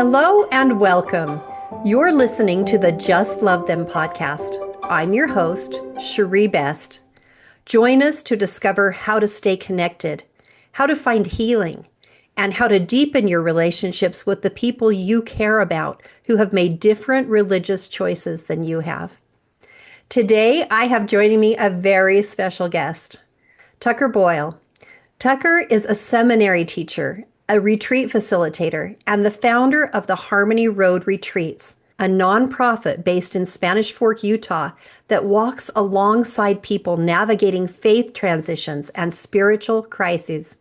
Hello and welcome. You're listening to the Just Love Them podcast. I'm your host, Cherie Best. Join us to discover how to stay connected, how to find healing, and how to deepen your relationships with the people you care about who have made different religious choices than you have. Today, I have joining me a very special guest, Tucker Boyle. Tucker is a seminary teacher, a retreat facilitator, and the founder of the Harmony Road Retreats, a nonprofit based in Spanish Fork, Utah, that walks alongside people navigating faith transitions and spiritual crises.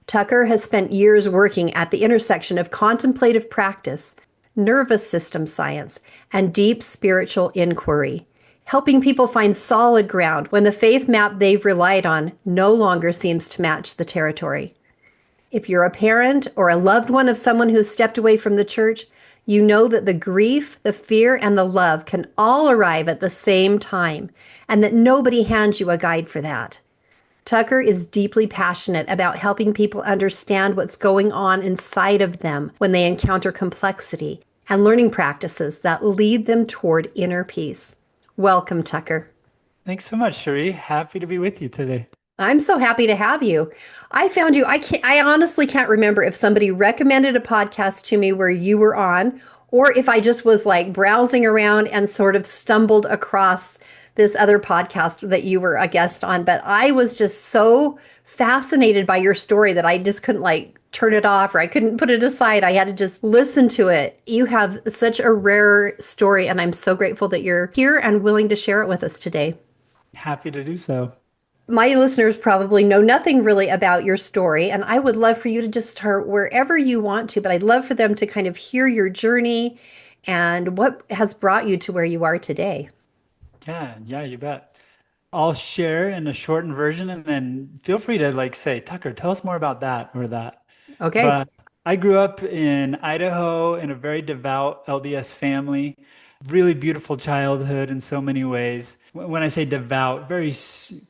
Tucker has spent years working at the intersection of contemplative practice, nervous system science, and deep spiritual inquiry, helping people find solid ground when the faith map they've relied on no longer seems to match the territory. If you're a parent or a loved one of someone who's stepped away from the church, you know that the grief, the fear, and the love can all arrive at the same time, and that nobody hands you a guide for that. Tucker is deeply passionate about helping people understand what's going on inside of them when they encounter complexity and learning practices that lead them toward inner peace. Welcome, Tucker. Thanks so much, Cherie. Happy to be with you today. I'm so happy to have you. I found you. I honestly can't remember if somebody recommended a podcast to me where you were on, or if I just was like browsing around and sort of stumbled across this other podcast that you were a guest on. But I was just so fascinated by your story that I just couldn't like turn it off, or I couldn't put it aside. I had to just listen to it. You have such a rare story, and I'm so grateful that you're here and willing to share it with us today. Happy to do so. My listeners probably know nothing really about your story, and I would love for you to just start wherever you want to, but I'd love for them to kind of hear your journey and what has brought you to where you are today. Yeah, you bet. I'll share in a shortened version and then feel free to say, Tucker, tell us more about that or that. Okay. But I grew up in Idaho in a very devout LDS family. Really beautiful childhood in so many ways. When I say devout, very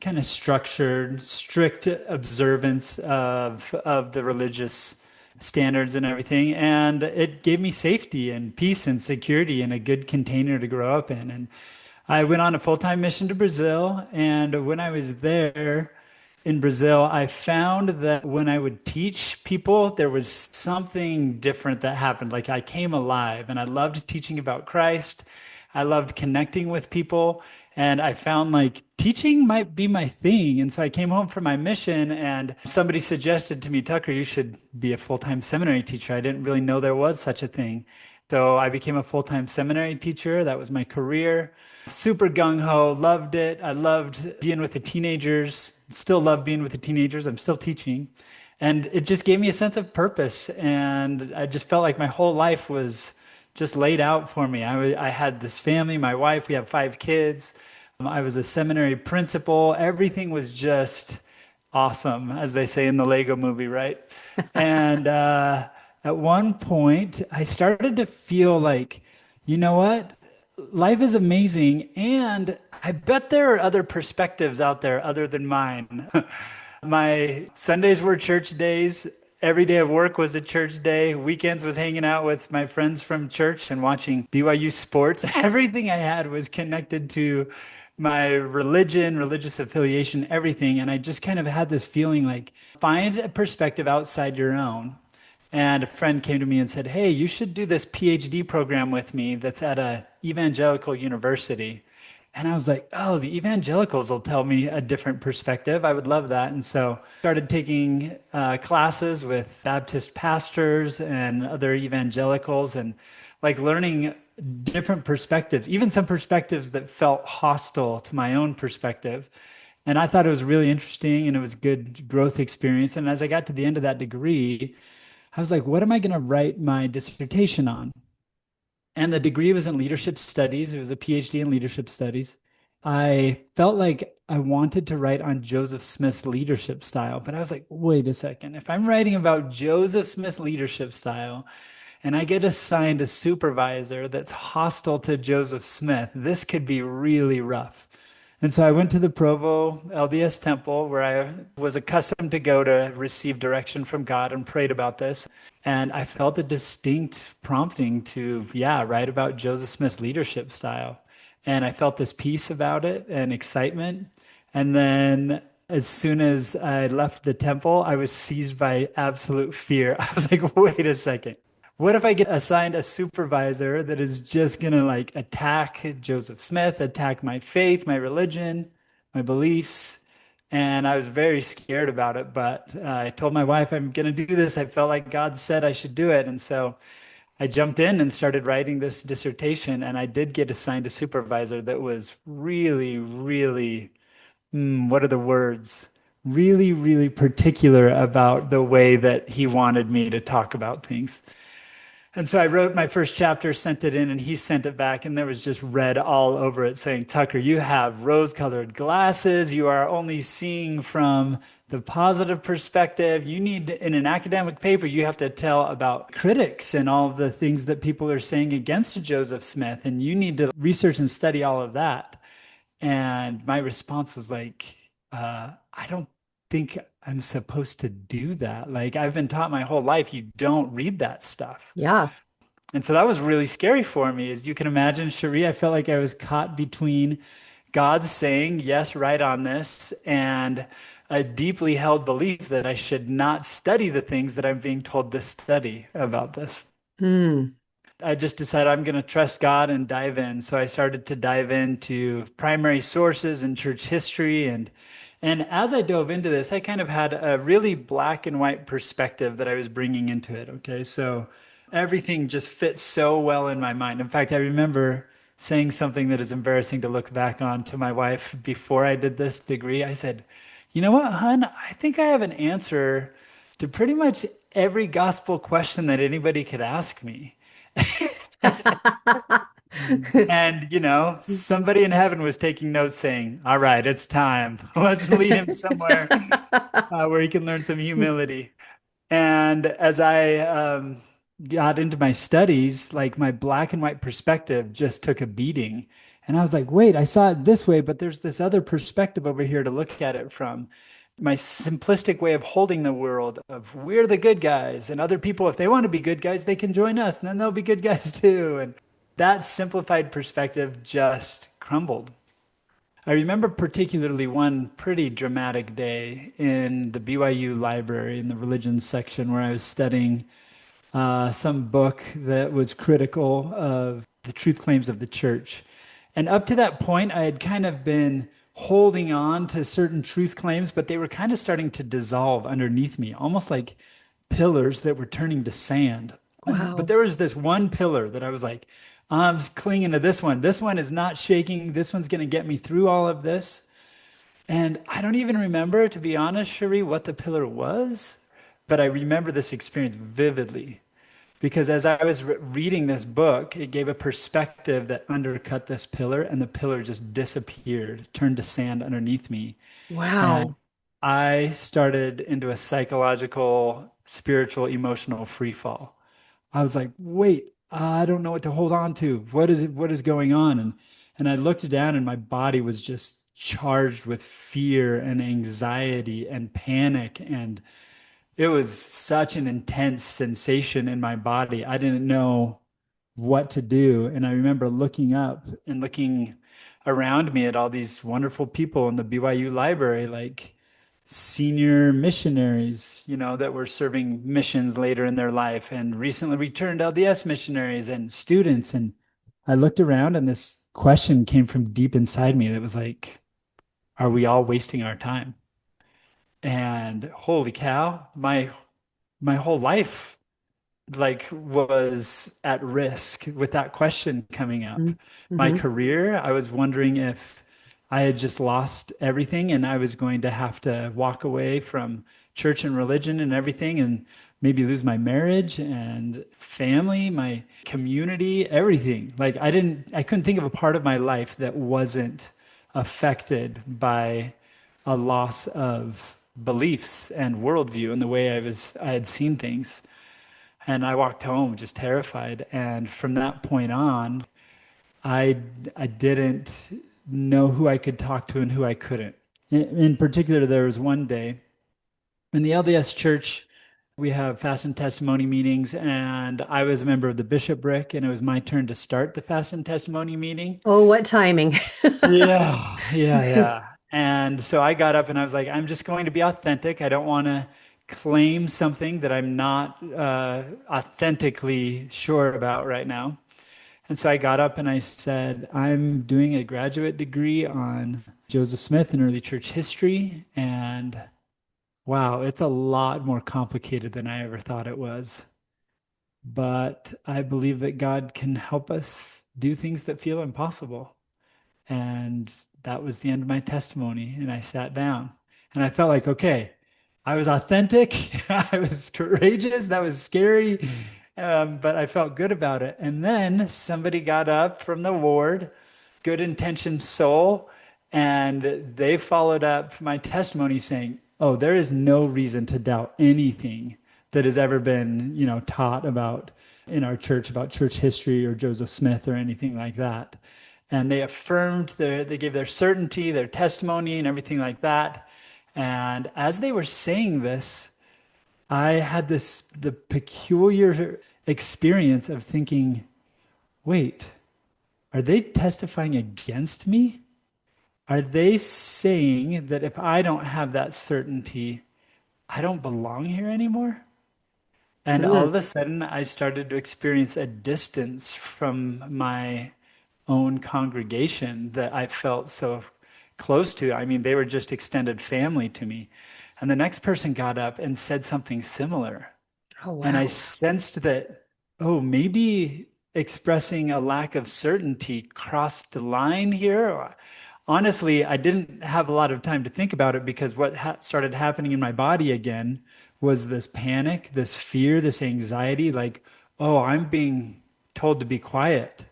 kind of structured, strict observance of the religious standards and everything. And it gave me safety and peace and security and a good container to grow up in. And I went on a full-time mission to Brazil. And when I was there, in Brazil, I found that when I would teach people, there was something different that happened. Like I came alive and I loved teaching about Christ. I loved connecting with people. And I found like teaching might be my thing. And so I came home from my mission and somebody suggested to me, Tucker, you should be a full-time seminary teacher. I didn't really know there was such a thing. So I became a full-time seminary teacher. That was my career. Super gung-ho, loved it. I loved being with the teenagers, still love being with the teenagers. I'm still teaching. And it just gave me a sense of purpose. And I just felt like my whole life was just laid out for me. I had this family, my wife, we have 5 kids. I was a seminary principal. Everything was just awesome, as they say in the Lego movie, right? And at one point, I started to feel like, you know what? Life is amazing, and I bet there are other perspectives out there other than mine. My Sundays were church days. Every day of work was a church day. Weekends was hanging out with my friends from church and watching BYU sports. Everything I had was connected to my religion, religious affiliation, everything. And I just kind of had this feeling like, find a perspective outside your own. And a friend came to me and said, hey, you should do this PhD program with me that's at a evangelical university. And I was like, oh, the evangelicals will tell me a different perspective. I would love that. And so started taking classes with Baptist pastors and other evangelicals and like learning different perspectives, even some perspectives that felt hostile to my own perspective. And I thought it was really interesting and it was a good growth experience. And as I got to the end of that degree, I was like, what am I going to write my dissertation on? And the degree was in leadership studies. It was a PhD in leadership studies. I felt like I wanted to write on Joseph Smith's leadership style, but I was like, wait a second. If I'm writing about Joseph Smith's leadership style and I get assigned a supervisor that's hostile to Joseph Smith, this could be really rough. And so I went to the Provo LDS temple where I was accustomed to go to receive direction from God and prayed about this. And I felt a distinct prompting to, yeah, write about Joseph Smith's leadership style. And I felt this peace about it and excitement. And then as soon as I left the temple, I was seized by absolute fear. I was like, wait a second. What if I get assigned a supervisor that is just gonna like attack Joseph Smith, attack my faith, my religion, my beliefs? And I was very scared about it, but I told my wife I'm gonna do this. I felt like God said I should do it. And so I jumped in and started writing this dissertation, and I did get assigned a supervisor that was really, really, what are the words? Really, really particular about the way that he wanted me to talk about things. And so I wrote my first chapter, sent it in, and he sent it back, and there was just red all over it saying, Tucker, you have rose-colored glasses. You are only seeing from the positive perspective. You need, in an academic paper, you have to tell about critics and all the things that people are saying against Joseph Smith, and you need to research and study all of that. And my response was like, I don't think I'm supposed to do that. Like, I've been taught my whole life, you don't read that stuff. Yeah. And so that was really scary for me. As you can imagine, Cherie, I felt like I was caught between God saying, yes, right on this, and a deeply held belief that I should not study the things that I'm being told to study about this. Hmm. I just decided I'm going to trust God and dive in. So I started to dive into primary sources and church history. And as I dove into this, I kind of had a really black and white perspective that I was bringing into it. Okay. So everything just fits so well in my mind. In fact, I remember saying something that is embarrassing to look back on to my wife before I did this degree. I said, you know what, hon? I think I have an answer to pretty much every gospel question that anybody could ask me. And, somebody in heaven was taking notes saying, all right, it's time. Let's lead him somewhere where he can learn some humility. And as I got into my studies, like my black and white perspective just took a beating. And I was like, wait, I saw it this way, but there's this other perspective over here to look at it from. My simplistic way of holding the world of we're the good guys, and other people, if they want to be good guys, they can join us and then they'll be good guys too. And that simplified perspective just crumbled. I remember particularly one pretty dramatic day in the BYU library in the religion section where I was studying some book that was critical of the truth claims of the church. And up to that point, I had kind of been holding on to certain truth claims, but they were kind of starting to dissolve underneath me, almost like pillars that were turning to sand. But Wow. there was this one pillar that I was like, I'm clinging to this one. This one is not shaking. This one's going to get me through all of this. And I don't even remember, to be honest, Cherie, what the pillar was, but I remember this experience vividly because as I was reading this book, it gave a perspective that undercut this pillar, and the pillar just disappeared, turned to sand underneath me. And Wow. I started into a psychological, spiritual, emotional free fall. I was like, wait, I don't know what to hold on to. What is it? What is going on? And I looked down and my body was just charged with fear and anxiety and panic. And it was such an intense sensation in my body. I didn't know what to do. And I remember looking up and looking around me at all these wonderful people in the BYU library, like senior missionaries, that were serving missions later in their life and recently returned LDS missionaries and students. And I looked around and this question came from deep inside me that was like, are we all wasting our time? And holy cow, my whole life like was at risk with that question coming up. My Mm-hmm. career, I was wondering if I had just lost everything and I was going to have to walk away from church and religion and everything and maybe lose my marriage and family, my community, everything. Like I couldn't think of a part of my life that wasn't affected by a loss of beliefs and worldview and the way I had seen things. And I walked home just terrified. And from that point on, I didn't know who I could talk to and who I couldn't. In particular, there was one day in the LDS church, we have fast and testimony meetings, and I was a member of the bishopric, and it was my turn to start the fast and testimony meeting. Oh, what timing. Yeah. And so I got up and I was like, I'm just going to be authentic. I don't want to claim something that I'm not authentically sure about right now. And so I got up and I said, I'm doing a graduate degree on Joseph Smith and early church history. And wow, it's a lot more complicated than I ever thought it was. But I believe that God can help us do things that feel impossible. And that was the end of my testimony. And I sat down and I felt like, okay, I was authentic. I was courageous. That was scary. But I felt good about it. And then somebody got up from the ward, good intentioned soul, and they followed up my testimony saying, oh, there is no reason to doubt anything that has ever been, taught about in our church about church history or Joseph Smith or anything like that. And they affirmed they gave their certainty, their testimony, and everything like that. And as they were saying this, I had the peculiar experience of thinking, wait, are they testifying against me? Are they saying that if I don't have that certainty, I don't belong here anymore? And all Mm. of a sudden, I started to experience a distance from my own congregation that I felt so close to. I mean, they were just extended family to me. And the next person got up and said something similar. Oh, And I wow. sensed that, oh, maybe expressing a lack of certainty crossed the line here. Honestly, I didn't have a lot of time to think about it because what started happening in my body again was this panic, this fear, this anxiety like, oh, I'm being told to be quiet.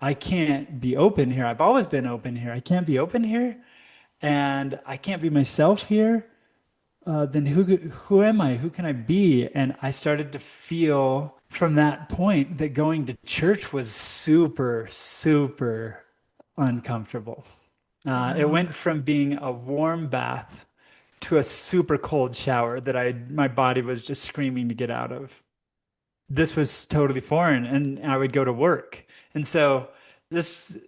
I can't be open here. I've always been open here. I can't be open here, and I can't be myself here. Then who am I? Who can I be? And I started to feel from that point that going to church was super, super uncomfortable. It Wow. went from being a warm bath to a super cold shower that my body was just screaming to get out of. This was totally foreign, and I would go to work. And so this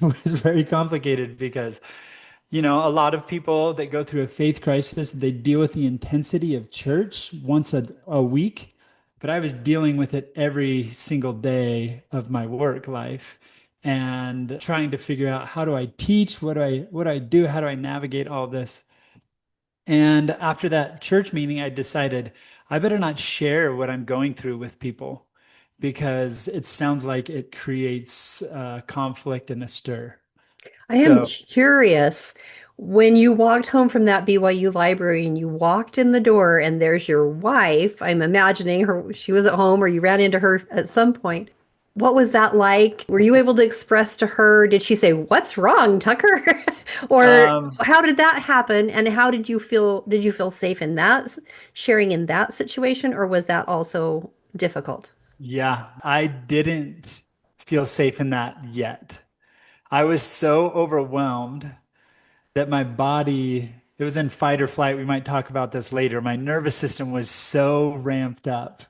was very complicated because, a lot of people that go through a faith crisis, they deal with the intensity of church once a week, but I was dealing with it every single day of my work life and trying to figure out how do I teach, what do I do, how do I navigate all this? And after that church meeting, I decided I better not share what I'm going through with people because it sounds like it creates conflict and a stir. I am So, curious. When you walked home from that BYU library and you walked in the door and there's your wife, I'm imagining her, she was at home or you ran into her at some point. What was that like? Were you able to express to her? Did she say, "What's wrong, Tucker?" Or um, how did that happen? And how did you feel? Did you feel safe in that sharing in that situation, or was that also difficult? yeah, I didn't feel safe in that yet. I was so overwhelmed that my body, it was in fight or flight. We might talk about this later. My nervous system was so ramped up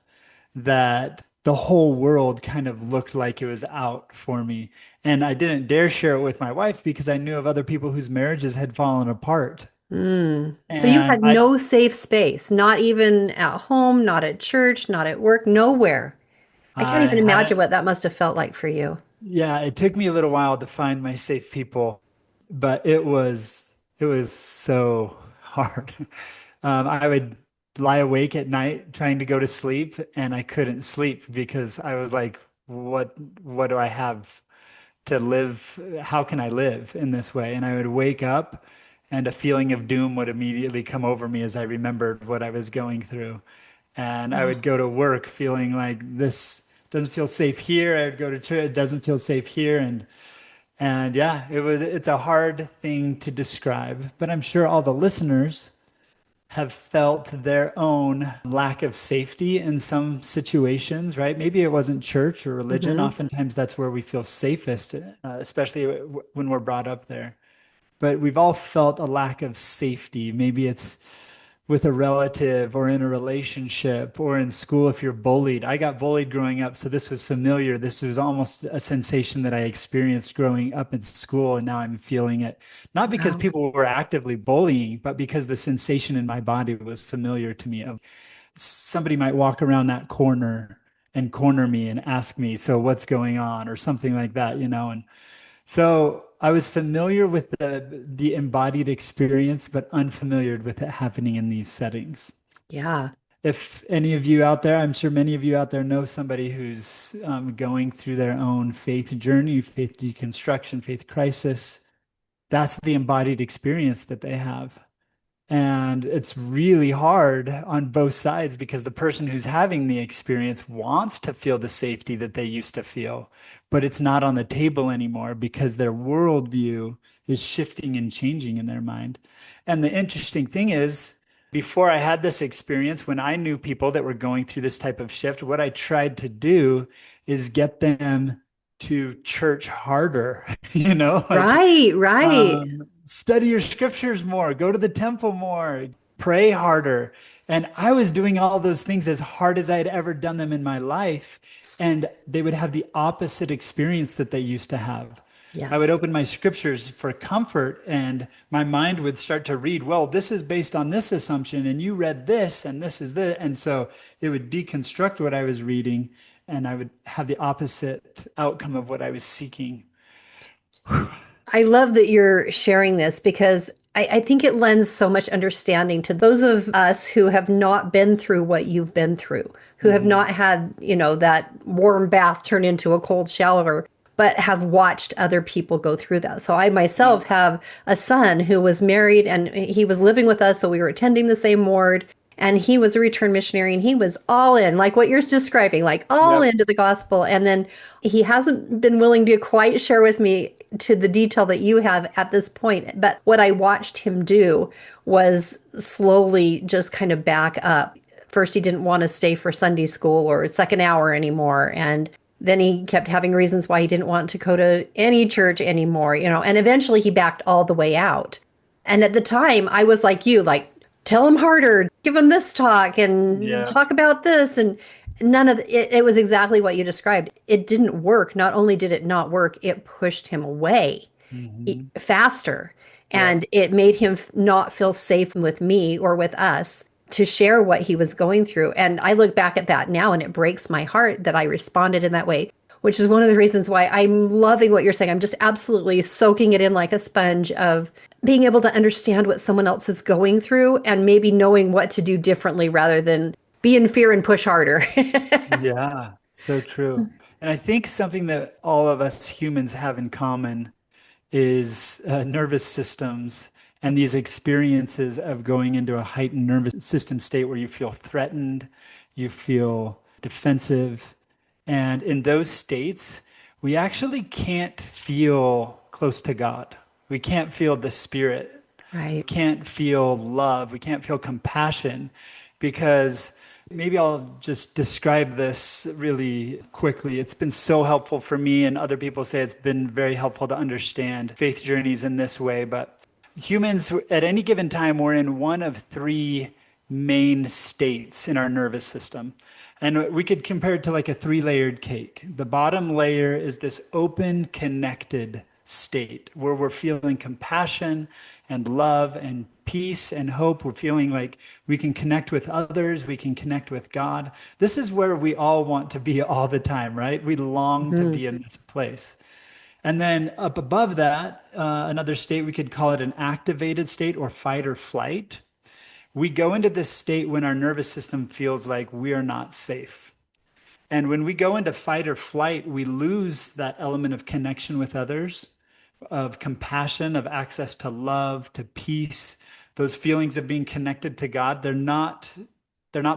that the whole world kind of looked like it was out for me. And I didn't dare share it with my wife because I knew of other people whose marriages had fallen apart. Mm. So you And had no safe space, not even at home, not at church, not at work, nowhere. I can't I even had imagine it. what that must have felt like for you. Yeah, it took me a little while to find my safe people, but it was so hard. I would lie awake at night trying to go to sleep, and I couldn't sleep because I was like, what do I have to live? How can I live in this way? And I would wake up, and a feeling of doom would immediately come over me as I remembered what I was going through. And I would go to work feeling like this doesn't feel safe here. I would go to church, it doesn't feel safe here. And yeah, it's a hard thing to describe, but I'm sure all the listeners have felt their own lack of safety in some situations, right? Maybe it wasn't church or religion. Hmm. Oftentimes that's where we feel safest, especially when we're brought up there. But we've all felt a lack of safety. Maybe it's with a relative or in a relationship or in school if you're bullied. I got bullied growing up, so this was familiar. This was almost a sensation that I experienced growing up in school, and now I'm feeling it. Not because Wow. people were actively bullying, but because the sensation in my body was familiar to me of somebody might walk around that corner and corner me and ask me, so what's going on or something like that, and so I was familiar with the embodied experience, but unfamiliar with it happening in these settings. Yeah. If any of you out there, I'm sure many of you out there know somebody who's going through their own faith journey, faith deconstruction, faith crisis. That's the embodied experience that they have. And it's really hard on both sides because the person who's having the experience wants to feel the safety that they used to feel, but it's not on the table anymore because their worldview is shifting and changing in their mind. And the interesting thing is, before I had this experience, when I knew people that were going through this type of shift, what I tried to do is get them to church harder, like Right, right. study your scriptures more, go to the temple more, pray harder. And I was doing all those things as hard as I had ever done them in my life. And they would have the opposite experience that they used to have. I would Yes. open my scriptures for comfort, and my mind would start to read, well, this is based on this assumption, and you read this, and this is this. And so it would deconstruct what I was reading, and I would have the opposite outcome of what I was seeking. I love that you're sharing this because I think it lends so much understanding to those of us who have not been through what you've been through, who have Mhm. not had, that warm bath turn into a cold shower, but have watched other people go through that. So I myself have a son who was married and he was living with us. So we were attending the same ward. And he was a return missionary and he was all in, like what you're describing, like all Yep. into the gospel. And then he hasn't been willing to quite share with me to the detail that you have at this point. But what I watched him do was slowly just kind of back up. First, he didn't want to stay for Sunday school or second hour anymore. And then he kept having reasons why he didn't want to go to any church anymore, and eventually he backed all the way out. And at the time, I was like you, like, tell him harder, give him this talk and Yeah. talk about this. And none of it was exactly what you described. It didn't work. Not only did it not work, it pushed him away Hmm. faster. Yep. And it made him not feel safe with me or with us to share what he was going through. And I look back at that now and it breaks my heart that I responded in that way, which is one of the reasons why I'm loving what you're saying. I'm just absolutely soaking it in like a sponge of being able to understand what someone else is going through and maybe knowing what to do differently rather than be in fear and push harder. Yeah, so true. And I think something that all of us humans have in common is nervous systems and these experiences of going into a heightened nervous system state where you feel threatened, you feel defensive. And in those states, we actually can't feel close to God. We can't feel the Spirit. Right. We can't feel love. We can't feel compassion because maybe I'll just describe this really quickly. It's been so helpful for me, and other people say it's been very helpful to understand faith journeys in this way. But humans, at any given time, we're in one of three main states in our nervous system. And we could compare it to like a three-layered cake. The bottom layer is this open, connected state where we're feeling compassion and love and peace and hope. We're feeling like we can connect with others, we can connect with God. This is where we all want to be all the time, right? We long to Mhm. be in this place. And then up above that, another state, we could call it an activated state or fight or flight. We go into this state when our nervous system feels like we are not safe. And when we go into fight or flight, we lose that element of connection with others, of compassion, of access to love, to peace. Those feelings of being connected to God, they're not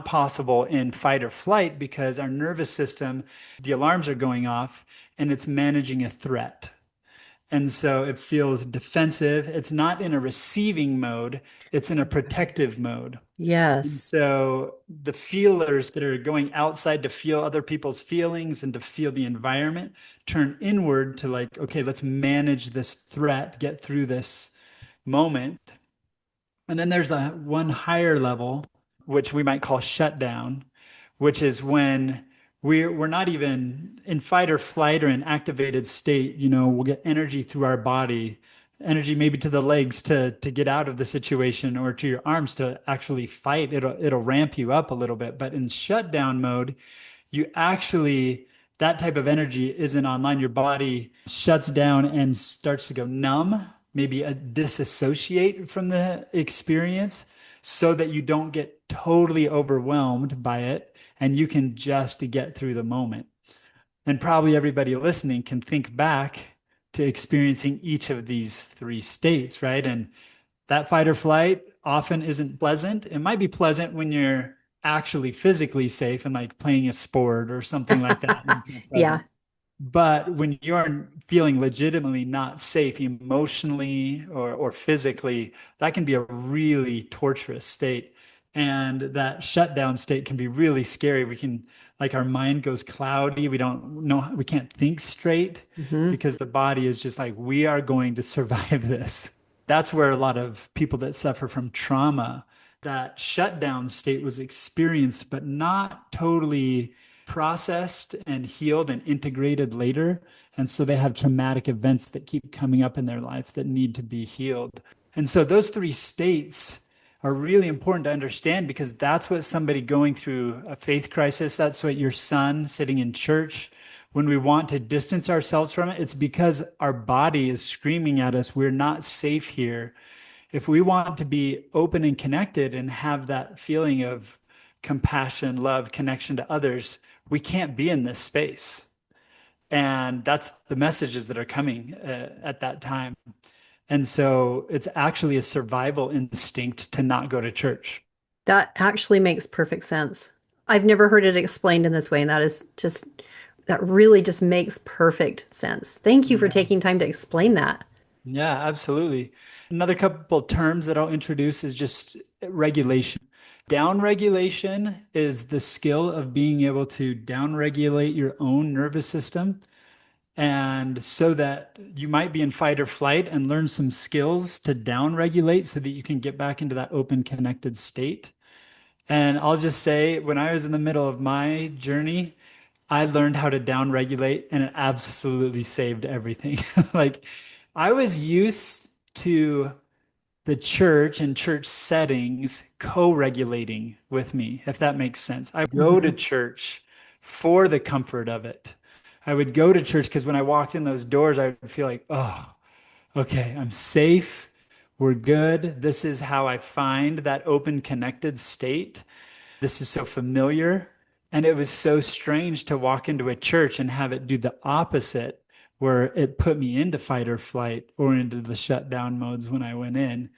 possible in fight or flight because our nervous system, the alarms are going off and it's managing a threat. And so it feels defensive. It's not in a receiving mode, it's in a protective mode. And Yes. so the feelers that are going outside to feel other people's feelings and to feel the environment turn inward to like, okay, let's manage this threat, get through this moment. And then there's a one higher level, which we might call shutdown, which is when we're not even in fight or flight or in activated state. We'll get energy through our body, energy maybe to the legs to get out of the situation, or to your arms to actually fight. It'll ramp you up a little bit. But in shutdown mode, you actually that type of energy isn't online. Your body shuts down and starts to go numb, maybe disassociate from the experience so that you don't get totally overwhelmed by it and you can just get through the moment. And probably everybody listening can think back to experiencing each of these three states, right? And that fight or flight often isn't pleasant. It might be pleasant when you're actually physically safe and like playing a sport or something like that and feel Yeah. present. But when you're feeling legitimately not safe emotionally or physically, that can be a really torturous state. And that shutdown state can be really scary. Like, our mind goes cloudy. We don't know, we can't think straight Hmm. because the body is just like, we are going to survive this. That's where a lot of people that suffer from trauma, that shutdown state was experienced, but not totally processed and healed and integrated later. And so they have traumatic events that keep coming up in their life that need to be healed. And so those three states are really important to understand because that's what somebody going through a faith crisis, that's what your son sitting in church, when we want to distance ourselves from it, it's because our body is screaming at us, we're not safe here. If we want to be open and connected and have that feeling of compassion, love, connection to others, we can't be in this space. And that's the messages that are coming at that time. And so it's actually a survival instinct to not go to church. That actually makes perfect sense. I've never heard it explained in this way, and that really just makes perfect sense. Thank you for Yeah. taking time to explain that. Yeah, absolutely. Another couple terms that I'll introduce is just regulation. Down regulation is the skill of being able to down regulate your own nervous system. And so that you might be in fight or flight and learn some skills to down regulate so that you can get back into that open, connected state. And I'll just say, when I was in the middle of my journey, I learned how to down regulate and it absolutely saved everything. Like, I was used to the church and church settings co-regulating with me, if that makes sense. I go to Mhm. church for the comfort of it. I would go to church because when I walked in those doors, I would feel like, oh, okay, I'm safe. We're good. This is how I find that open, connected state. This is so familiar. And it was so strange to walk into a church and have it do the opposite, where it put me into fight or flight or into the shutdown modes when I went in.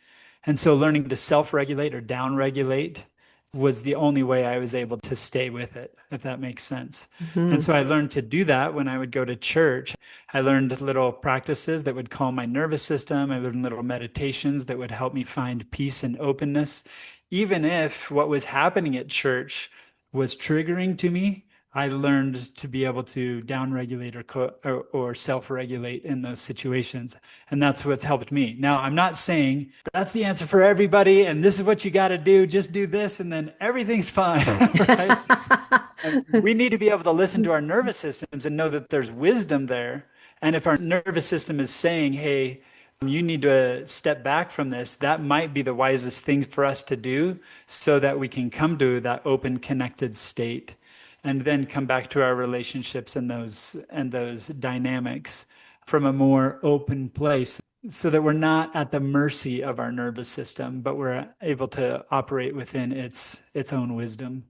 And so learning to self regulate or down regulate was the only way I was able to stay with it, if that makes sense. And Mhm. so I learned to do that when I would go to church. I learned little practices that would calm my nervous system. I learned little meditations that would help me find peace and openness. Even if what was happening at church was triggering to me, I learned to be able to down-regulate or self-regulate in those situations. And that's what's helped me. Now, I'm not saying that's the answer for everybody, and this is what you got to do. Just do this, and then everything's fine, right? We need to be able to listen to our nervous systems and know that there's wisdom there. And if our nervous system is saying, hey, you need to step back from this, that might be the wisest thing for us to do so that we can come to that open, connected state and then come back to our relationships and those dynamics from a more open place so that we're not at the mercy of our nervous system, but we're able to operate within its own wisdom.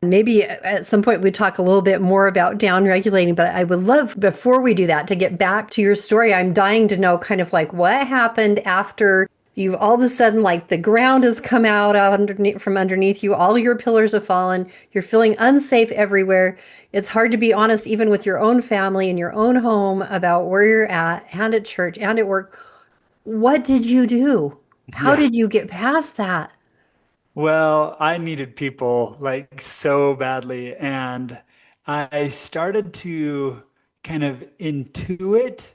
Maybe at some point we talk a little bit more about down regulating, but I would love before we do that to get back to your story. I'm dying to know kind of like what happened after You've all of a sudden, like the ground has come out underneath, from underneath you. All your pillars have fallen. You're feeling unsafe everywhere. It's hard to be honest, even with your own family and your own home, about where you're at and at church and at work. What did you do? How Yeah. did you get past that? Well, I needed people like so badly. And I started to kind of intuit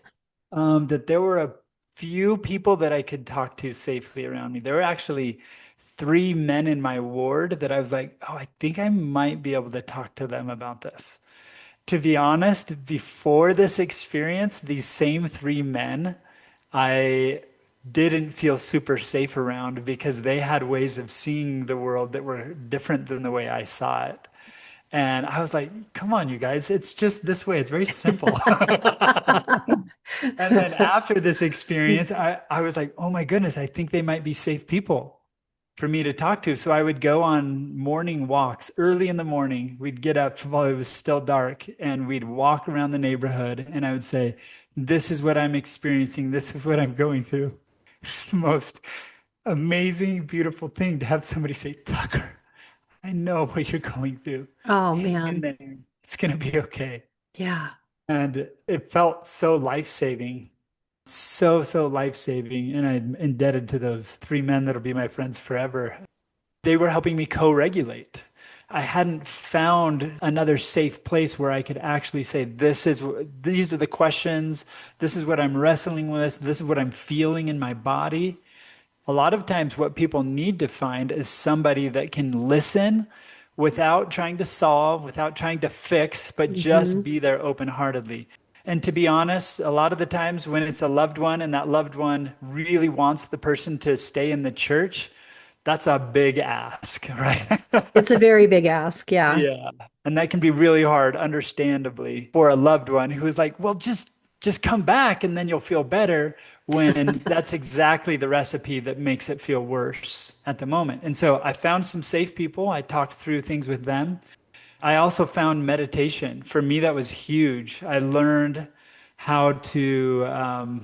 that there were a few people that I could talk to safely around me. There were actually three men in my ward that I was like, oh, I think I might be able to talk to them about this. To be honest, before this experience, these same three men, I didn't feel super safe around because they had ways of seeing the world that were different than the way I saw it. And I was like, come on, you guys, it's just this way. It's very simple. And then after this experience, I was like, oh my goodness, I think they might be safe people for me to talk to. So I would go on morning walks early in the morning. We'd get up while it was still dark and we'd walk around the neighborhood. And I would say, this is what I'm experiencing. This is what I'm going through. It's the most amazing, beautiful thing to have somebody say, Tucker, I know what you're going through. Oh Hang in man. there. It's going to be okay. Yeah. And it felt so life-saving, so life-saving. And I'm indebted to those three men that'll be my friends forever. They were helping me co-regulate. I hadn't found another safe place where I could actually say, these are the questions. This is what I'm wrestling with. This is what I'm feeling in my body. A lot of times, what people need to find is somebody that can listen without trying to solve, without trying to fix, but just Hmm. be there open heartedly. And to be honest, a lot of the times when it's a loved one and that loved one really wants the person to stay in the church, that's a big ask, right? It's a very big ask. Yeah. Yeah. And that can be really hard, understandably, for a loved one who's like, well, just come back and then you'll feel better when that's exactly the recipe that makes it feel worse at the moment. And so I found some safe people. I talked through things with them. I also found meditation. For me, that was huge. I learned how to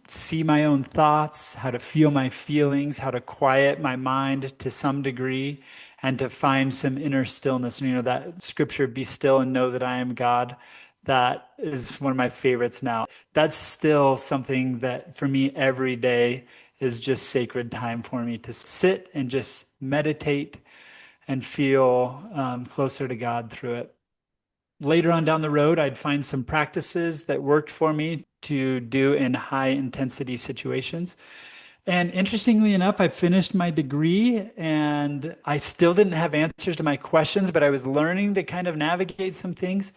see my own thoughts, how to feel my feelings, how to quiet my mind to some degree, and to find some inner stillness. And, that scripture, be still and know that I am God, that is one of my favorites now. That's still something that for me every day is just sacred time for me to sit and just meditate and feel closer to God through it. Later on down the road, I'd find some practices that worked for me to do in high intensity situations. And interestingly enough, I finished my degree and I still didn't have answers to my questions, but I was learning to kind of navigate some things.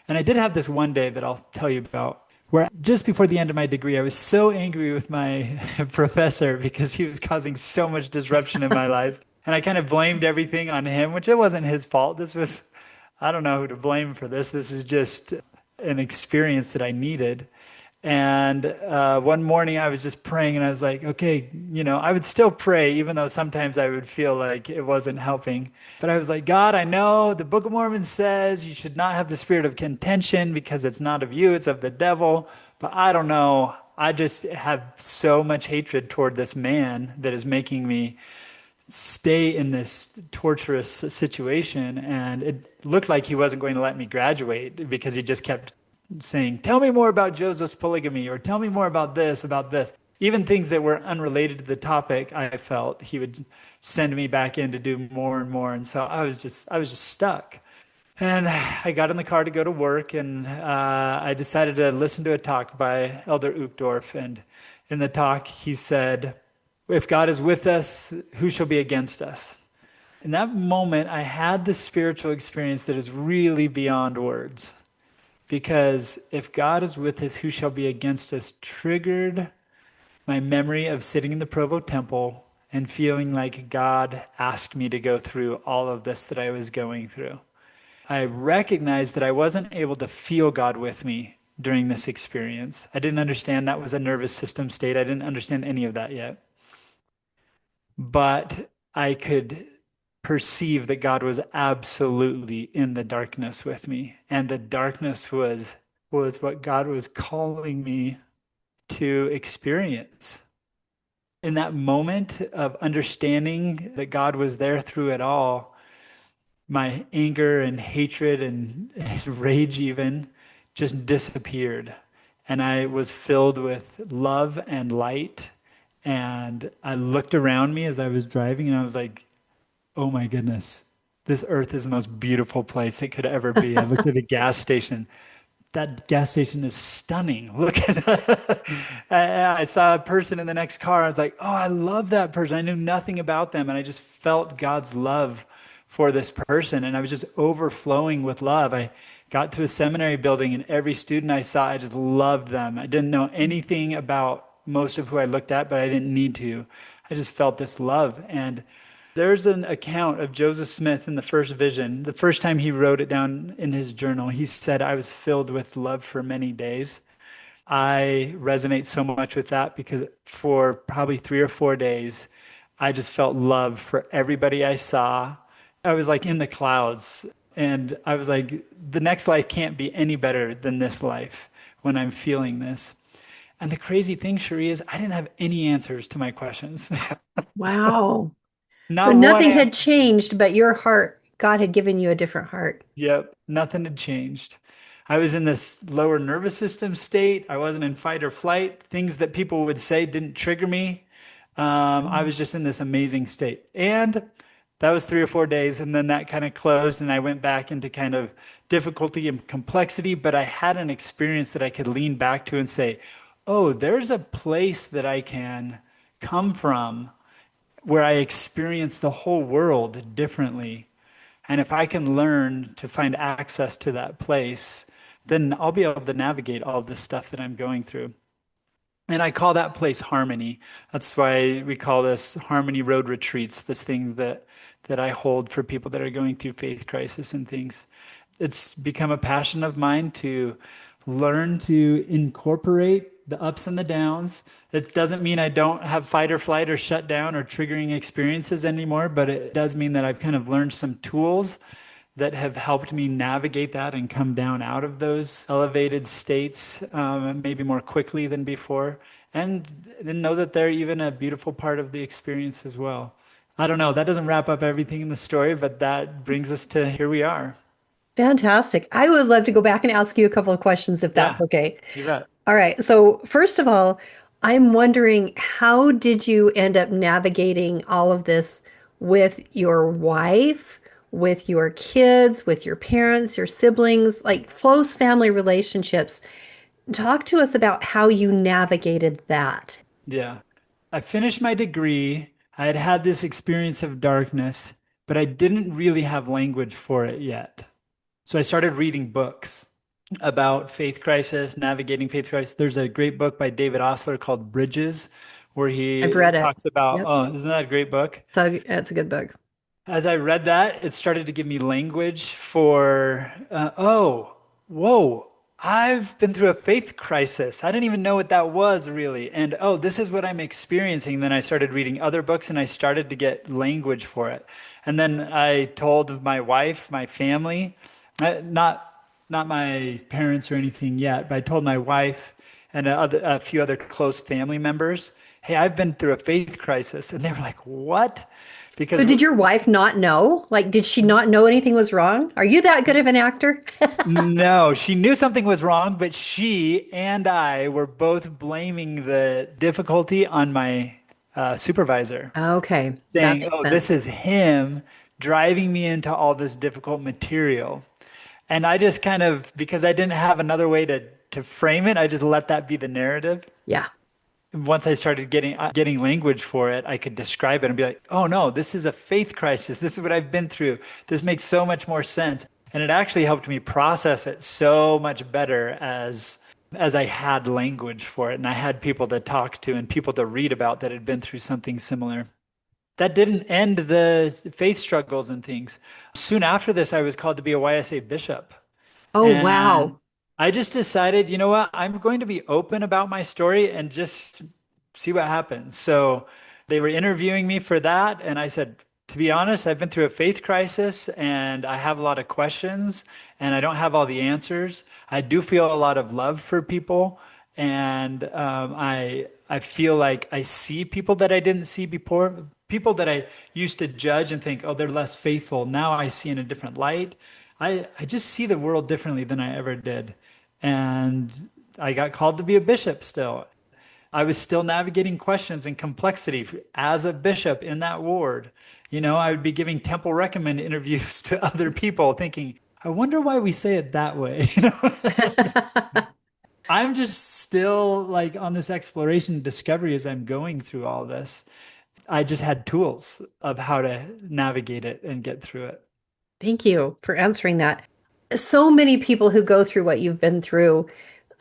And I did have this one day that I'll tell you about, where just before the end of my degree, I was so angry with my professor because he was causing so much disruption in my life. And I kind of blamed everything on him, which it wasn't his fault. I don't know who to blame for this. This is just an experience that I needed. And one morning I was just praying and I was like, okay, I would still pray, even though sometimes I would feel like it wasn't helping. But I was like, God, I know the Book of Mormon says you should not have the spirit of contention because it's not of you, it's of the devil. But I don't know. I just have so much hatred toward this man that is making me stay in this torturous situation. And it looked like he wasn't going to let me graduate because he just kept saying, tell me more about Joseph's polygamy, or tell me more about this, about this. Even things that were unrelated to the topic, I felt he would send me back in to do more and more. And so I was just stuck. And I got in the car to go to work, and I decided to listen to a talk by Elder Uchtdorf. And in the talk, he said, if God is with us, who shall be against us? In that moment, I had this spiritual experience that is really beyond words. Because if God is with us, who shall be against us? Triggered my memory of sitting in the Provo Temple and feeling like God asked me to go through all of this that I was going through. I recognized that I wasn't able to feel God with me during this experience. I didn't understand that was a nervous system state. I didn't understand any of that yet. But I could perceive that God was absolutely in the darkness with me. And the darkness was what God was calling me to experience. in that moment of understanding that God was there through it all, my anger and hatred and rage even just disappeared. And I was filled with love and light. And I looked around me as I was driving and I was like, oh my goodness, this earth is the most beautiful place it could ever be. I looked at a gas station. That gas station is stunning. Look at that. I saw a person in the next car. I was like, oh, I love that person. I knew nothing about them. And I just felt God's love for this person. And I was just overflowing with love. I got to a seminary building, and every student I saw, I just loved them. I didn't know anything about most of who I looked at, but I didn't need to. I just felt this love. And there's an account of Joseph Smith in the first vision. The first time he wrote it down in his journal, he said, I was filled with love for many days. I resonate so much with that because for probably 3 or 4 days, I just felt love for everybody I saw. I was like in the clouds, and I was like, the next life can't be any better than this life when I'm feeling this. And the crazy thing, Cherie, is I didn't have any answers to my questions. Wow. So Not one nothing had answer. changed, but your heart, God had given you a different heart. Yep, nothing had changed. I was in this lower nervous system state. I wasn't in fight or flight. Things that people would say didn't trigger me. I was just in this amazing state. And that was 3 or 4 days. And then that kind of closed, and I went back into kind of difficulty and complexity. But I had an experience that I could lean back to and say, oh, there's a place that I can come from where I experience the whole world differently. And if I can learn to find access to that place, then I'll be able to navigate all of this stuff that I'm going through. And I call that place harmony. That's why we call this Harmony Road Retreats, this thing that I hold for people that are going through faith crisis and things. It's become a passion of mine to learn to incorporate the ups and the downs. It doesn't mean I don't have fight or flight or shut down or triggering experiences anymore, but it does mean that I've kind of learned some tools that have helped me navigate that and come down out of those elevated states, maybe more quickly than before, and know that they're even a beautiful part of the experience as well. I don't know, that doesn't wrap up everything in the story, but that brings us to here we are. Fantastic. I would love to go back and ask you a couple of questions if that's Yeah, okay. you bet. All right. So, first of all, I'm wondering how did you end up navigating all of this with your wife, with your kids, with your parents, your siblings, like close family relationships? Talk to us about how you navigated that. Yeah. I finished my degree. I had had this experience of darkness, but I didn't really have language for it yet. So I started reading books about faith crisis, navigating faith crisis. There's a great book by David Osler called Bridges, where I've he read it. talks about, Yep. oh, isn't that a great book? So that's a good book. As I read that, it started to give me language for, oh, whoa, I've been through a faith crisis. I didn't even know what that was really. And oh, this is what I'm experiencing. Then I started reading other books and I started to get language for it. And then I told my wife, my family, not my parents or anything yet, but I told my wife and a few other close family members, hey, I've been through a faith crisis. And they were like, what? So, Because did your wife not know? Like, did she not know anything was wrong? Are you that good of an actor? no, she knew something was wrong, but she and I were both blaming the difficulty on my supervisor, Okay, that saying, makes oh, this sense. is him driving me into all this difficult material. And I just kind of, because I didn't have another way to frame it, I just let that be the narrative. Yeah. Once I started getting language for it, I could describe it and be like, "Oh no, this is a faith crisis. This is what I've been through. This makes so much more sense." And it actually helped me process it so much better as I had language for it and I had people to talk to and people to read about that had been through something similar. That didn't end the faith struggles and things. Soon after this, I was called to be a YSA bishop. Oh, And wow. I just decided, you know what? I'm going to be open about my story and just see what happens. So they were interviewing me for that. And I said, to be honest, I've been through a faith crisis and I have a lot of questions and I don't have all the answers. I do feel a lot of love for people. And I feel like I see people that I didn't see before, people that I used to judge and think, oh, they're less faithful. Now I see in a different light. I just see the world differently than I ever did. And I got called to be a bishop still. I was still navigating questions and complexity as a bishop in that ward. I would be giving temple recommend interviews to other people thinking, I wonder why we say it that way. I'm just still like on this exploration and discovery as I'm going through all this. I just had tools of how to navigate it and get through it. Thank you for answering that. So many people who go through what you've been through,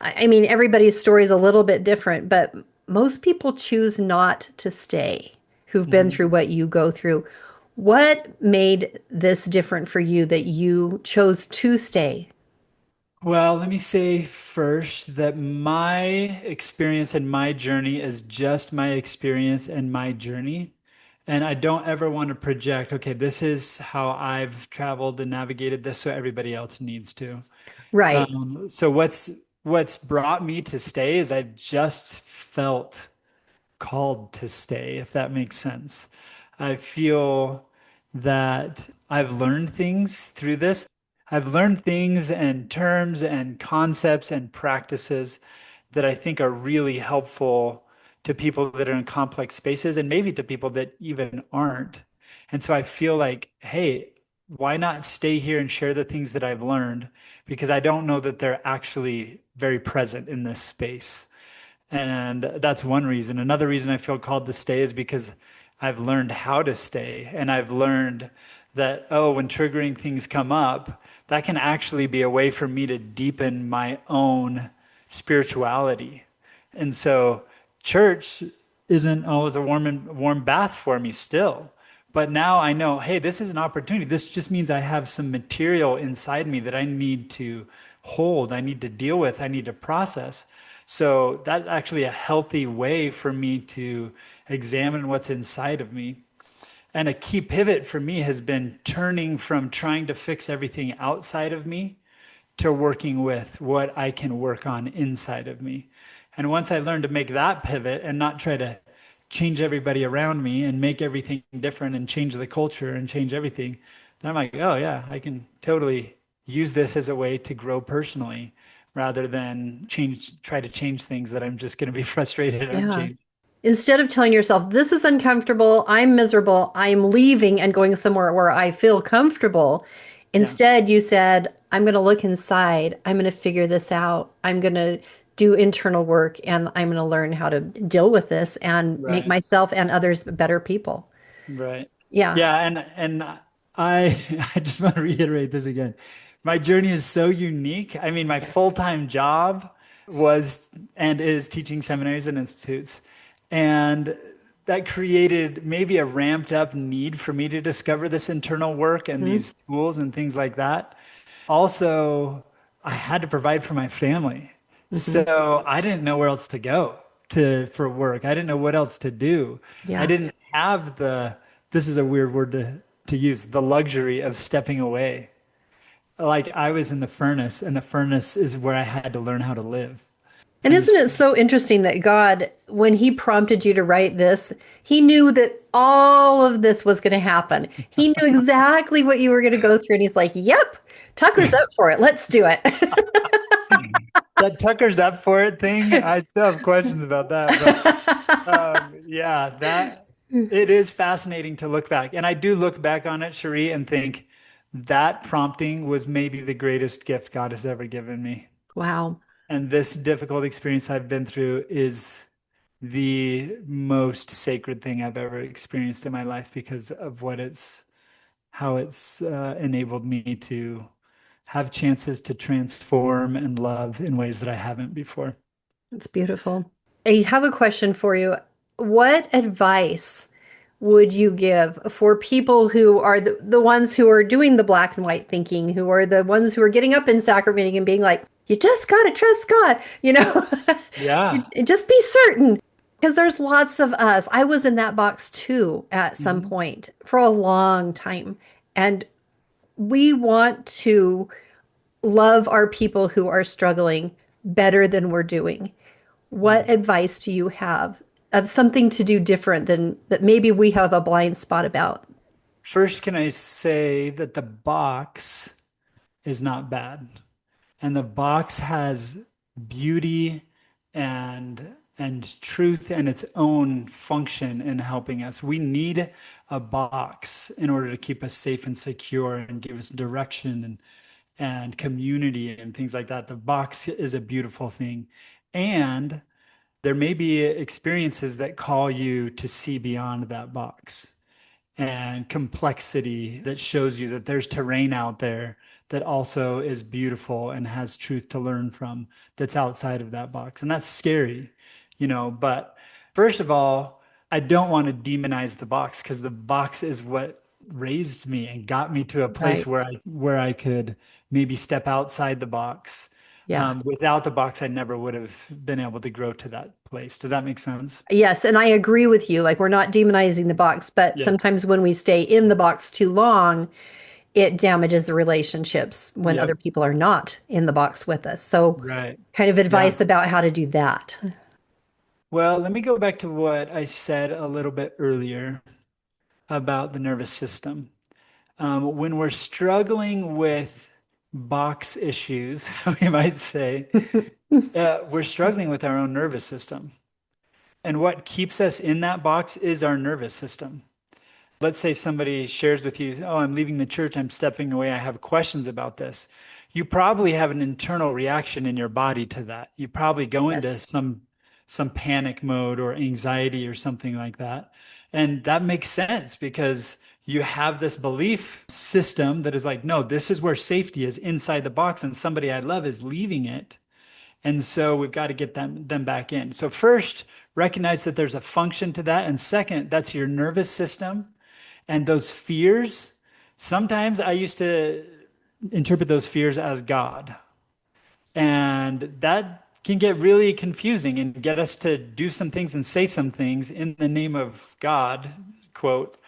I mean, everybody's story is a little bit different, but most people choose not to stay who've been Mhm. through what you go through. What made this different for you that you chose to stay? Well, let me say first that my experience and my journey is just my experience and my journey. And I don't ever want to project, okay, this is how I've traveled and navigated this, so everybody else needs to. Right. So what's brought me to stay is I've just felt called to stay, if that makes sense. I feel that I've learned things through this. I've learned things and terms and concepts and practices that I think are really helpful to people that are in complex spaces and maybe to people that even aren't. And so I feel like, hey, why not stay here and share the things that I've learned? Because I don't know that they're actually very present in this space. And that's one reason. Another reason I feel called to stay is because I've learned how to stay. And I've learned that, oh, when triggering things come up, that can actually be a way for me to deepen my own spirituality. And so church isn't always a warm bath for me still. But now I know, hey, this is an opportunity. This just means I have some material inside me that I need to hold, I need to deal with, I need to process. So that's actually a healthy way for me to examine what's inside of me. And a key pivot for me has been turning from trying to fix everything outside of me to working with what I can work on inside of me. And once I learned to make that pivot and not try to change everybody around me and make everything different and change the culture and change everything, then I'm like, oh yeah, I can totally use this as a way to grow personally rather than try to change things that I'm just going to be frustrated aren't Yeah. changed. Instead of telling yourself, this is uncomfortable, I'm miserable, I'm leaving and going somewhere where I feel comfortable, Yeah, instead you said, I'm going to look inside, I'm going to figure this out, I'm going to do internal work, and I'm going to learn how to deal with this and make right. myself and others better people. Right. Yeah. Yeah, and I I just want to reiterate this again. My journey is so unique. I mean, my full-time job was and is teaching seminaries and institutes. And that created maybe a ramped up need for me to discover this internal work and Mhm. these tools and things like that. Also, I had to provide for my family. Mhm. So I didn't know where else to go to for work. I didn't know what else to do. I Yeah. didn't have this is a weird word to use, the luxury of stepping away. Like I was in the furnace, and the furnace is where I had to learn how to live. And And isn't so, it so interesting that God, when He prompted you to write this, He knew that all of this was going to happen. He knew exactly what you were going to go through. And He's like, yep, Tucker's up for it. Let's do it. that Tucker's up for it thing, I still have questions about that, but yeah, that it is fascinating to look back. And I do look back on it, Cherie, and think that prompting was maybe the greatest gift God has ever given me. Wow. And this difficult experience I've been through is the most sacred thing I've ever experienced in my life because of how it's enabled me to have chances to transform and love in ways that I haven't before. That's beautiful. I have a question for you. What advice would you give for people who are the ones who are doing the black and white thinking, who are the ones who are getting up in sacrament meeting and being like, you just got to trust God, Yeah. just be certain. Because there's lots of us. I was in that box too at some Mhm. point for a long time. And we want to love our people who are struggling better than we're doing. What advice do you have of something to do different than that maybe we have a blind spot about? First, can I say that the box is not bad, and the box has beauty and truth and its own function in helping us. We need a box in order to keep us safe and secure and give us direction and community and things like that. The box is a beautiful thing. And there may be experiences that call you to see beyond that box and complexity that shows you that there's terrain out there that also is beautiful and has truth to learn from that's outside of that box. And that's scary, but first of all, I don't want to demonize the box because the box is what raised me and got me to a place Right. where I could maybe step outside the box. Yeah. Without the box, I never would have been able to grow to that place. Does that make sense? Yes, and I agree with you. Like we're not demonizing the box, but Yeah. sometimes when we stay in the box too long, it damages the relationships when other Yep. people are not in the box with us. So, Right. kind of Yeah. advice about how to do that. Well, let me go back to what I said a little bit earlier about the nervous system. When we're struggling with box issues, we might say, we're struggling with our own nervous system. And what keeps us in that box is our nervous system. Let's say somebody shares with you, "Oh, I'm leaving the church, I'm stepping away, I have questions about this." You probably have an internal reaction in your body to that. You probably go into Yes. some panic mode or anxiety or something like that. And that makes sense because you have this belief system that is like, no, this is where safety is inside the box, and somebody I love is leaving it. And so we've got to get them back in. So first, recognize that there's a function to that. And second, that's your nervous system. And those fears, sometimes I used to interpret those fears as God. And that can get really confusing and get us to do some things and say some things in the name of God, quote,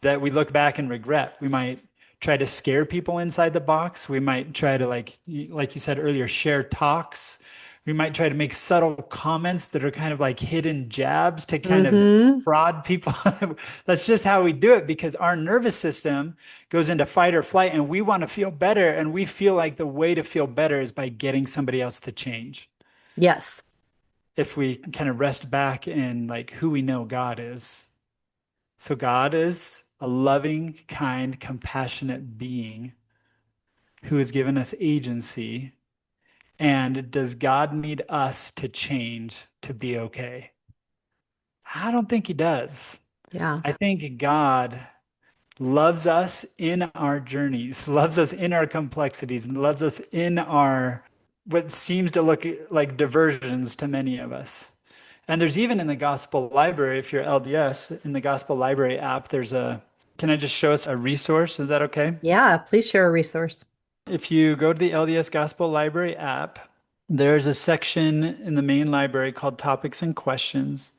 that we look back and regret. We might try to scare people inside the box. We might try to, like you said earlier, share talks. We might try to make subtle comments that are kind of like hidden jabs to kind of Mm-hmm. prod people. That's just how we do it because our nervous system goes into fight or flight and we want to feel better. And we feel like the way to feel better is by getting somebody else to change. Yes. If we kind of rest back in like who we know God is. So God is a loving, kind, compassionate being who has given us agency. And does God need us to change to be okay? I don't think he does. Yeah. I think God loves us in our journeys, loves us in our complexities, and loves us in our what seems to look like diversions to many of us. And there's even in the Gospel Library, if you're LDS, in the Gospel Library app, can I just show us a resource? Is that okay? Yeah. Please share a resource. If you go to the LDS Gospel Library app, there's a section in the main library called Topics and Questions.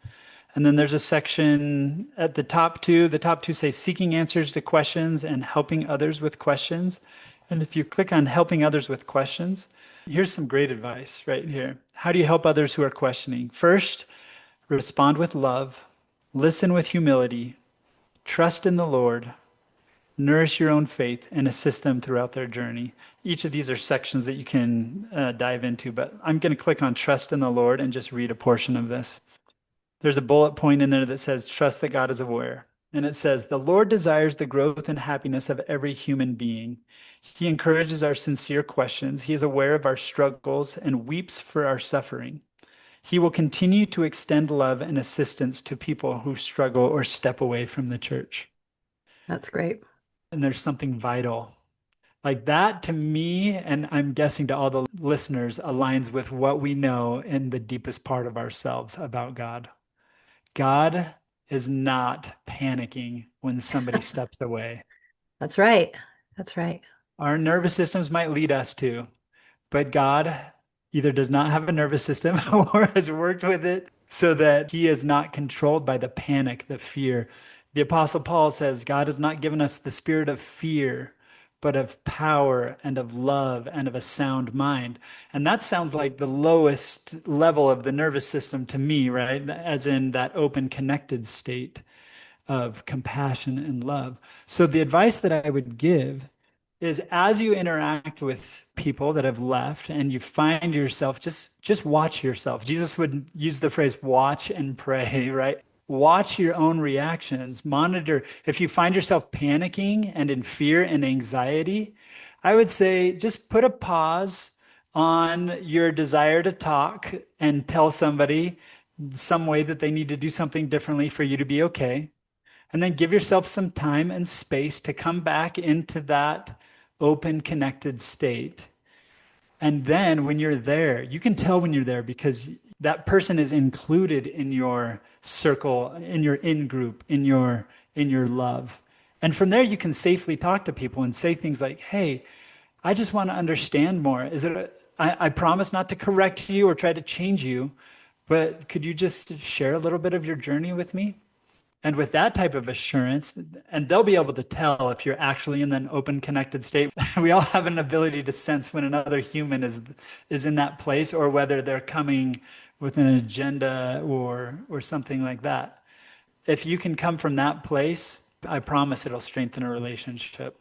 And then there's a section at the top two. The top two say seeking answers to questions and helping others with questions. And if you click on helping others with questions, here's some great advice right here. How do you help others who are questioning? First, respond with love, listen with humility, trust in the Lord, nourish your own faith, and assist them throughout their journey. Each of these are sections that you can dive into, but I'm going to click on trust in the Lord and just read a portion of this. There's a bullet point in there that says, trust that God is aware. And it says, the Lord desires the growth and happiness of every human being. He encourages our sincere questions. He is aware of our struggles and weeps for our suffering. He will continue to extend love and assistance to people who struggle or step away from the church. That's great. And there's something vital. Like that to me, and I'm guessing to all the listeners, aligns with what we know in the deepest part of ourselves about God. God is not panicking when somebody steps away. That's right. That's right. Our nervous systems might lead us to, but God either does not have a nervous system or has worked with it so that he is not controlled by the panic, the fear. The Apostle Paul says, God has not given us the spirit of fear, but of power and of love and of a sound mind. And that sounds like the lowest level of the nervous system to me, right? As in that open, connected state of compassion and love. So the advice that I would give is as you interact with people that have left and you find yourself, just watch yourself. Jesus would use the phrase watch and pray, right? Watch your own reactions. Monitor if you find yourself panicking and in fear and anxiety, I would say just put a pause on your desire to talk and tell somebody some way that they need to do something differently for you to be okay. And then give yourself some time and space to come back into that open, connected state. And then when you're there, you can tell when you're there because that person is included in your circle, in your in group, in your love. And from there you can safely talk to people and say things like, "Hey, I just want to understand more. I promise not to correct you or try to change you, but could you just share a little bit of your journey with me?" And with that type of assurance, and they'll be able to tell if you're actually in an open, connected state. We all have an ability to sense when another human is in that place or whether they're coming with an agenda or something like that. If you can come from that place, I promise it'll strengthen a relationship.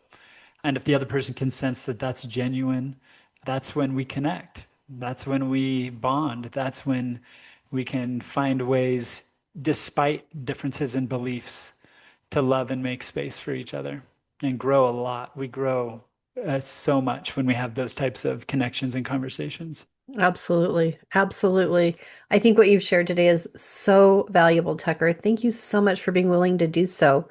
And if the other person can sense that that's genuine, that's when we connect. That's when we bond. That's when we can find ways, despite differences in beliefs, to love and make space for each other and grow a lot. We grow so much when we have those types of connections and conversations. Absolutely. Absolutely. I think what you've shared today is so valuable, Tucker. Thank you so much for being willing to do so.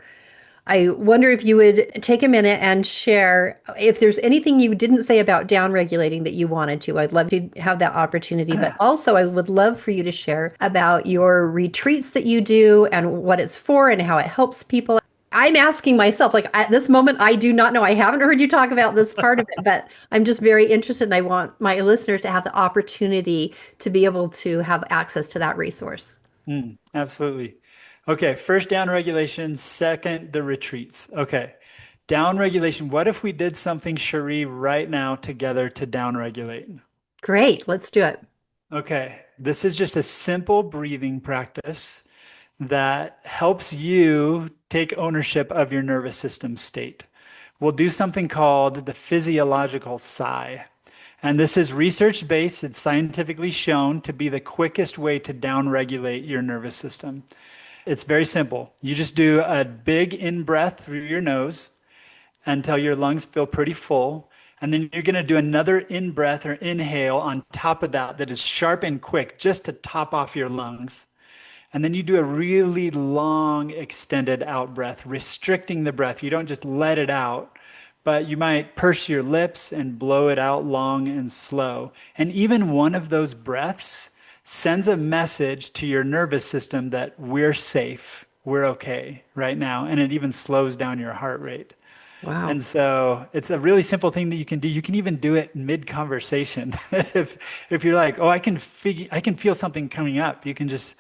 I wonder if you would take a minute and share if there's anything you didn't say about down regulating that you wanted to. I'd love to have that opportunity, but also I would love for you to share about your retreats that you do and what it's for and how it helps people. I'm asking myself, like at this moment, I do not know. I haven't heard you talk about this part of it, but I'm just very interested and I want my listeners to have the opportunity to be able to have access to that resource. Absolutely. Okay, first down regulation, second the retreats. Okay, down regulation. What if we did something, Cherie, right now together to down regulate? Great. Let's do it. Okay, this is just a simple breathing practice that helps you take ownership of your nervous system state. We'll do something called the physiological sigh. And this is research based. It's scientifically shown to be the quickest way to downregulate your nervous system. It's very simple. You just do a big in breath through your nose until your lungs feel pretty full. And then you're going to do another in breath or inhale on top of that that is sharp and quick just to top off your lungs. And then you do a really long, extended out breath, restricting the breath. You don't just let it out, but you might purse your lips and blow it out long and slow. And even one of those breaths sends a message to your nervous system that we're safe, we're okay right now. And it even slows down your heart rate. Wow. And so it's a really simple thing that you can do. You can even do it mid conversation. If you're like, oh, I can feel something coming up. You can just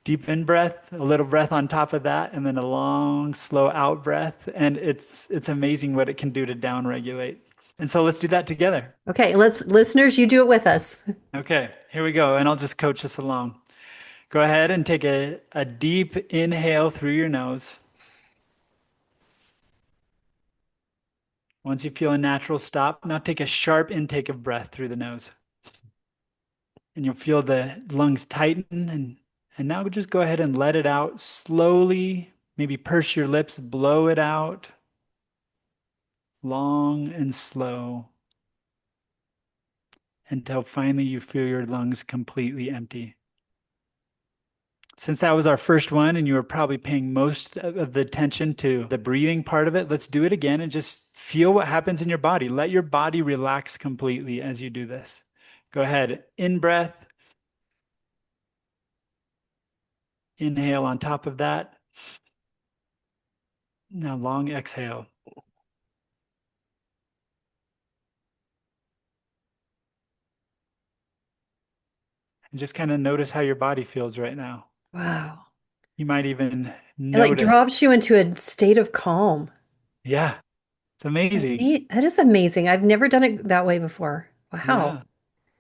deep in breath, a little breath on top of that, and then a long, slow out breath. And it's amazing what it can do to down regulate. And so let's do that together. Okay, let's listeners, you do it with us. Okay, here we go. And I'll just coach us along. Go ahead and take a deep inhale through your nose. Once you feel a natural stop, now take a sharp intake of breath through the nose. And you'll feel the lungs tighten. And now just go ahead and let it out slowly. Maybe purse your lips, blow it out. Long and slow. Until finally you feel your lungs completely empty. Since that was our first one and you were probably paying most of the attention to the breathing part of it, let's do it again and just feel what happens in your body. Let your body relax completely as you do this. Go ahead. In breath. Inhale on top of that. Now long exhale. And just kind of notice how your body feels right now. Wow. You might even It like notice. drops you into a state of calm. Yeah. It's amazing. That is amazing. I've never done it that way before. Wow. Yeah.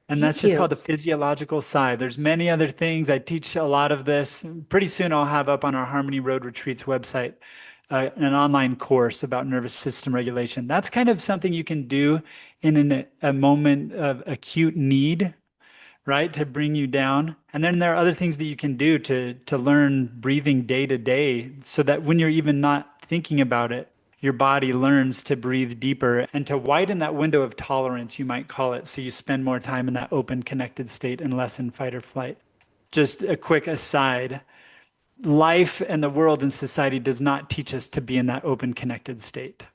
And that's Thank just called you. the physiological side. There's many other things. I teach a lot of this. Pretty soon I'll have up on our Harmony Road Retreats website an online course about nervous system regulation. That's kind of something you can do in a moment of acute need, right, to bring you down. And then there are other things that you can do to learn breathing day to day so that when you're even not thinking about it, your body learns to breathe deeper and to widen that window of tolerance, you might call it, so you spend more time in that open, connected state and less in fight or flight. Just a quick aside, life and the world and society does not teach us to be in that open, connected state.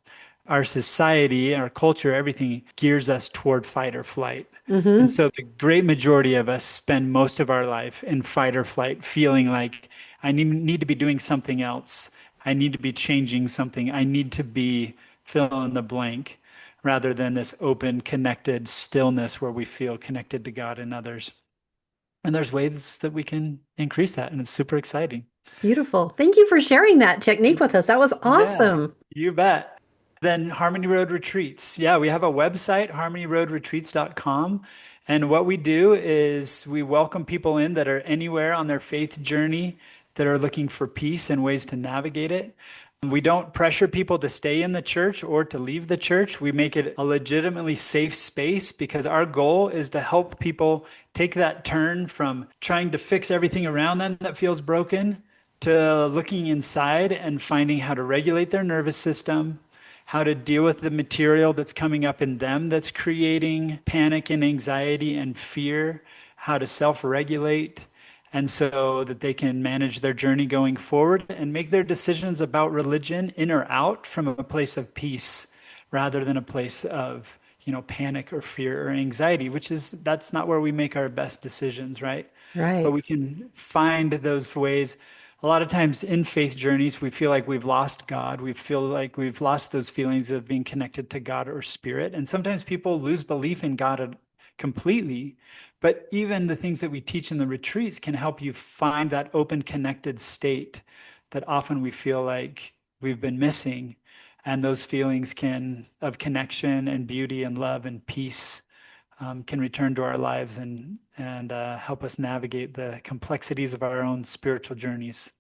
Our society, our culture, everything gears us toward fight or flight. And Hmm. so the great majority of us spend most of our life in fight or flight, feeling like I need to be doing something else. I need to be changing something. I need to be fill in the blank rather than this open, connected stillness where we feel connected to God and others. And there's ways that we can increase that, and it's super exciting. Beautiful. Thank you for sharing that technique with us. That was Yeah, awesome. you bet. Then Harmony Road Retreats. Yeah, we have a website, harmonyroadretreats.com. And what we do is we welcome people in that are anywhere on their faith journey that are looking for peace and ways to navigate it. We don't pressure people to stay in the church or to leave the church. We make it a legitimately safe space because our goal is to help people take that turn from trying to fix everything around them that feels broken to looking inside and finding how to regulate their nervous system, how to deal with the material that's coming up in them that's creating panic and anxiety and fear, how to self regulate, and so that they can manage their journey going forward and make their decisions about religion in or out from a place of peace rather than a place of panic or fear or anxiety, which is that's not where we make our best decisions, right? But Right. we can find those ways. A lot of times in faith journeys, we feel like we've lost God. We feel like we've lost those feelings of being connected to God or spirit. And sometimes people lose belief in God completely. But even the things that we teach in the retreats can help you find that open, connected state that often we feel like we've been missing. And those feelings can of connection and beauty and love and peace can return to our lives and help us navigate the complexities of our own spiritual journeys.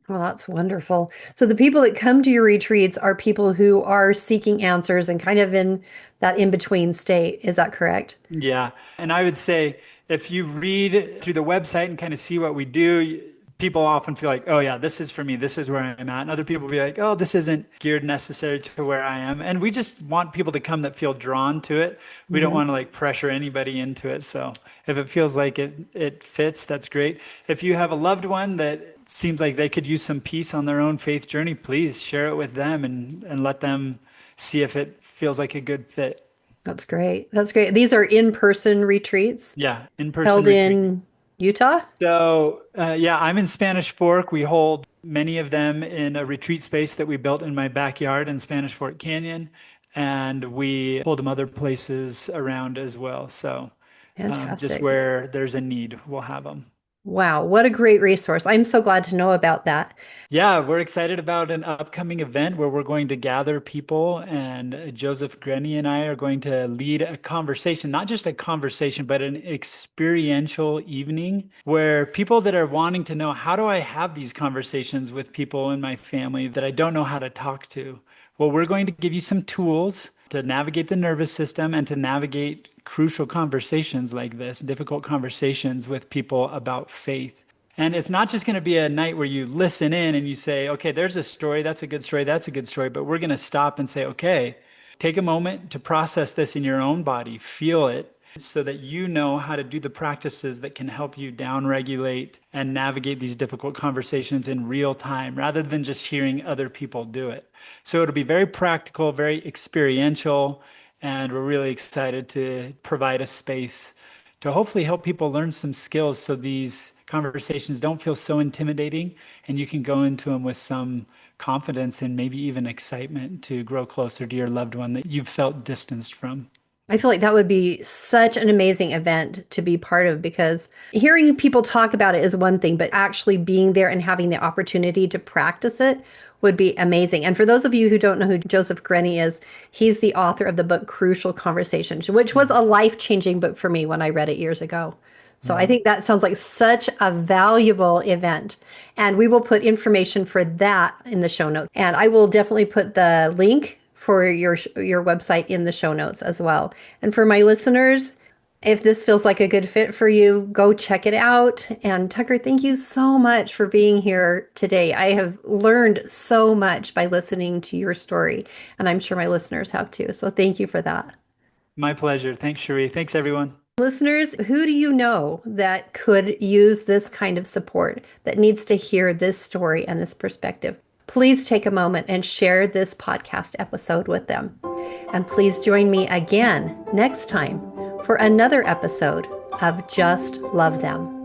Well, that's wonderful. So the people that come to your retreats are people who are seeking answers and kind of in that in-between state. Is that correct? Yeah. And I would say if you read through the website and kind of see what we do, people often feel like, oh, yeah, this is for me. This is where I'm at. And other people will be like, oh, this isn't geared necessarily to where I am. And we just want people to come that feel drawn to it. We don't Hmm. want to like pressure anybody into it. So if it feels like it fits, that's great. If you have a loved one that seems like they could use some peace on their own faith journey, please share it with them and let them see if it feels like a good fit. That's great. That's great. These are in-person retreats Yeah, in-person held retreat. in Utah? So, yeah, I'm in Spanish Fork. We hold many of them in a retreat space that we built in my backyard in Spanish Fork Canyon, and we hold them other places around as well. So, just Fantastic. where there's a need, we'll have them. Wow, what a great resource. I'm so glad to know about that. Yeah, we're excited about an upcoming event where we're going to gather people, and Joseph Grenny and I are going to lead a conversation, not just a conversation, but an experiential evening where people that are wanting to know how do I have these conversations with people in my family that I don't know how to talk to? Well, we're going to give you some tools to navigate the nervous system and to navigate crucial conversations like this, difficult conversations with people about faith. And it's not just going to be a night where you listen in and you say, okay, there's a story, that's a good story, that's a good story. But we're going to stop and say, okay, take a moment to process this in your own body, feel it, so that you know how to do the practices that can help you downregulate and navigate these difficult conversations in real time rather than just hearing other people do it. So it'll be very practical, very experiential, and we're really excited to provide a space to hopefully help people learn some skills so these conversations don't feel so intimidating and you can go into them with some confidence and maybe even excitement to grow closer to your loved one that you've felt distanced from. I feel like that would be such an amazing event to be part of because hearing people talk about it is one thing, but actually being there and having the opportunity to practice it would be amazing. And for those of you who don't know who Joseph Grenny is, he's the author of the book Crucial Conversations, which was a life-changing book for me when I read it years ago. So I Yeah. think that sounds like such a valuable event. And we will put information for that in the show notes. And I will definitely put the link for your website in the show notes as well. And for my listeners, if this feels like a good fit for you, go check it out. And Tucker, thank you so much for being here today. I have learned so much by listening to your story, and I'm sure my listeners have too. So thank you for that. My pleasure. Thanks, Cherie. Thanks, everyone. Listeners, who do you know that could use this kind of support, that needs to hear this story and this perspective? Please take a moment and share this podcast episode with them. And please join me again next time for another episode of Just Love Them.